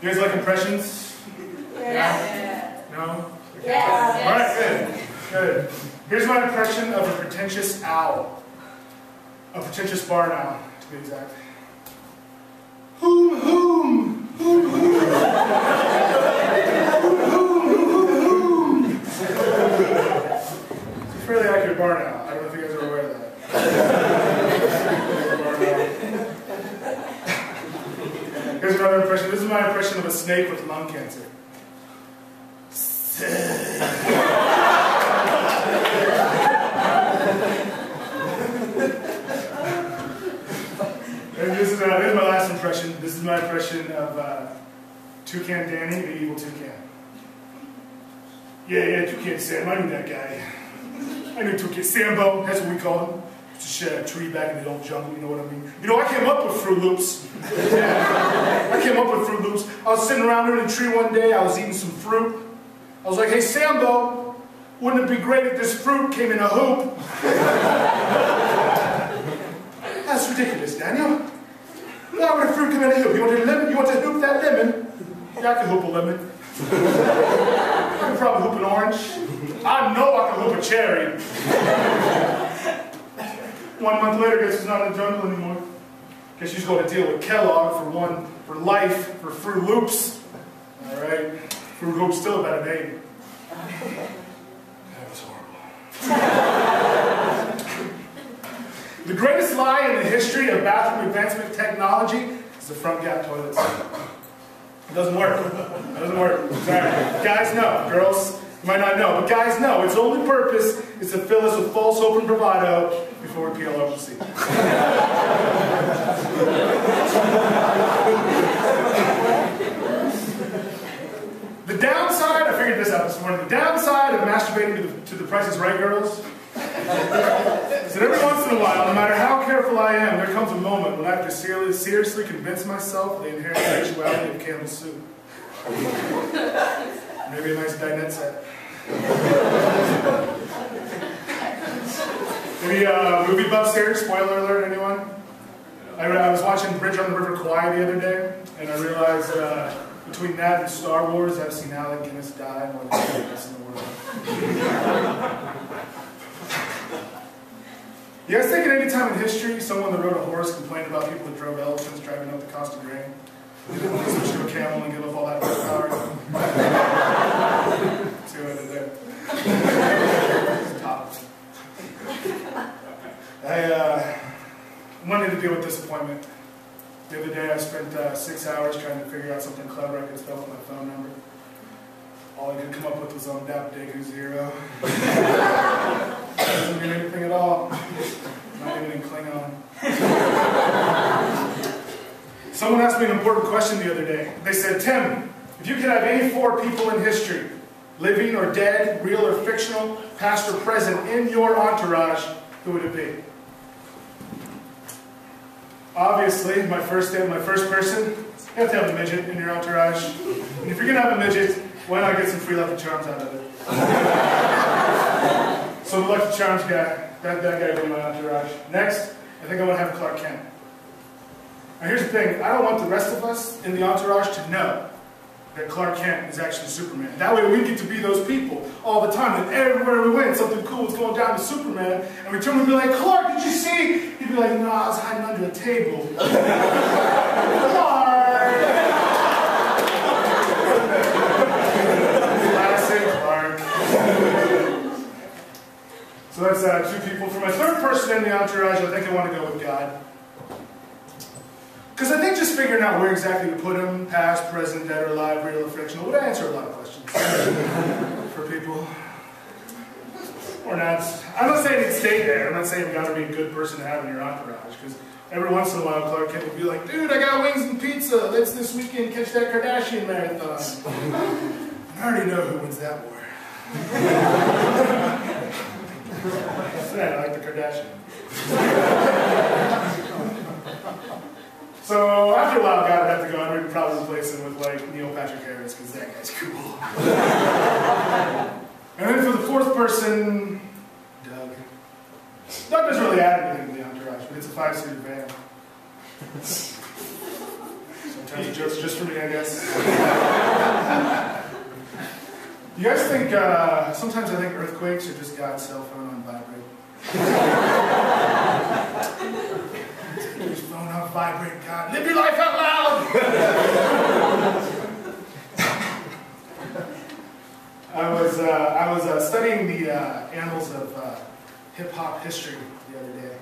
You guys like impressions? Yeah. No? Yes. All right, good. Good. Here's my impression of a pretentious owl. A pretentious barn owl, to be exact. Hoom, hoom, hoom, hoom. It's a fairly accurate barn owl. I don't know if you guys are aware of that. Here's another impression. This is my impression of a snake with lung cancer. And this is my last impression. This is my impression of Toucan Danny, the evil toucan. Yeah, Toucan Sam. I knew that guy. I knew Toucan Sambo. That's what we call him. Just a tree back in the old jungle. You know what I mean? You know, I came up with Fruit Loops. Yeah. I came up with Fruit Loops. I was sitting around under a tree one day. I was eating some fruit. I was like, hey, Sambo, wouldn't it be great if this fruit came in a hoop? That's ridiculous, Daniel. Why would a fruit come in a hoop? You want a lemon? You want to hoop that lemon? Yeah, I can hoop a lemon. I can probably hoop an orange. I know I can hoop a cherry. 1 month later, guess she's not in the jungle anymore. Guess she's going to deal with Kellogg for life, for Fruit Loops. All right. Fruit Loops still about a name. That was horrible. The greatest lie in the history of bathroom advancement technology is the front gap toilets. It doesn't work. It doesn't work. Sorry. Guys know. Girls, you might not know, but guys know. Its only purpose is to fill us with false hope and bravado before we pee all over the seat. The downside, I figured this out this morning, the downside of masturbating to the Price is Right girls is that every once in a while, no matter how careful I am, there comes a moment when I have to seriously convince myself of the inherent sexuality of camel soup. Maybe a nice dinette set. Any movie buffs here? Spoiler alert, anyone? I was watching Bridge on the River Kwai the other day, and I realized between that and Star Wars, I've seen Alec Guinness die more than anything else in the world. You guys think at any time in history, someone that rode a horse complained about people that drove elephants driving up the cost of grain? They didn't want to switch to a camel and give up all that horsepower. See what I did there? Top. I wanted to deal with disappointment. The other day I spent 6 hours trying to figure out something clever I could spell with my phone number. All I could come up with was Dapdagu 0. Doesn't mean anything at all. Not even in Klingon. Someone asked me an important question the other day. They said, Tim, if you could have any 4 people in history, living or dead, real or fictional, past or present, in your entourage, who would it be? Obviously, my first person, you have to have a midget in your entourage. And if you're going to have a midget, why not get some free Lucky Charms out of it? So the Lucky Charms guy, that guy would be my entourage. Next, I think I want to have Clark Kent. Now here's the thing, I don't want the rest of us in the entourage to know that Clark Kent is actually Superman. That way we get to be those people all the time, that everywhere we went, something cool was going down to Superman, and we turn and be like, Clark, did you see? He'd be like, no, I was hiding under a table. Clark! Classic Clark. So that's 2 people. For my third person in the entourage, I think I want to go with God. Because I think just figuring out where exactly to put him, past, present, dead or alive, real or fictional, would answer a lot of questions for people. Or not. I'm not saying he'd stay there. I'm not saying you've got to be a good person to have in your entourage. Because every once in a while, Clark Kent would be like, dude, I got wings and pizza. Let's this weekend catch that Kardashian marathon. I already know who wins that war. Sad, I like the Kardashians. So after a while, God would have to go and we'd probably replace him with like Neil Patrick Harris, because that guy's cool. And then for the 4th person, Doug. Doug doesn't really add anything to the entourage, but it's a 5-seater van. Sometimes kinds of jokes just for me, I guess. You guys think, sometimes I think earthquakes are just God's cell phone on vibrate. Take your phone off vibrate, God. Live your life out loud! I was studying the annals of hip-hop history the other day.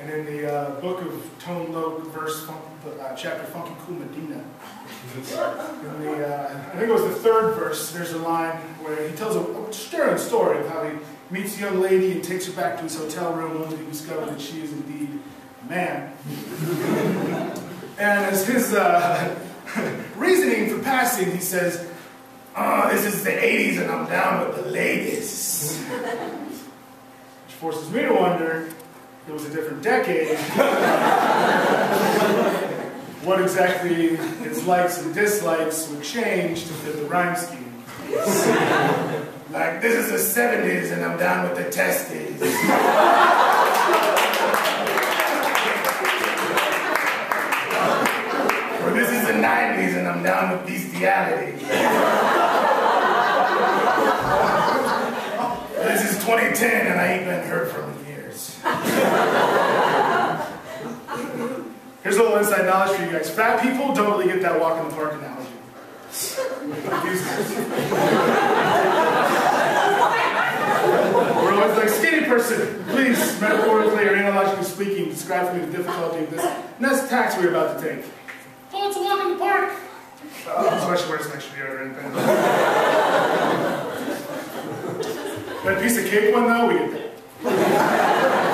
And in the book of Tone Loc, chapter Funky Cool Medina, in the, I think it was the 3rd verse, there's a line where he tells a stirring story of how he meets a young lady and takes her back to his hotel room only to discover that she is indeed a man. And as his reasoning for passing, he says, "Oh, this is the 80s and I'm down with the ladies." Which forces me to wonder, if it was a different decade, what exactly his likes and dislikes would change to fit the rhyme scheme. Like, this is the 70s and I'm down with the testes. Or this is the 90s and I'm down with bestiality. This is 2010 and I ain't been heard from in years. Here's a little inside knowledge for you guys. Fat people don't really get that walk in the park analogy. We're always like, skinny person, please, metaphorically or analogically speaking, describe for me the difficulty of this next tax we're about to take. Oh, it's a walk in the park. So I should wear some extra deodorant then. That piece of cake one though, we get that.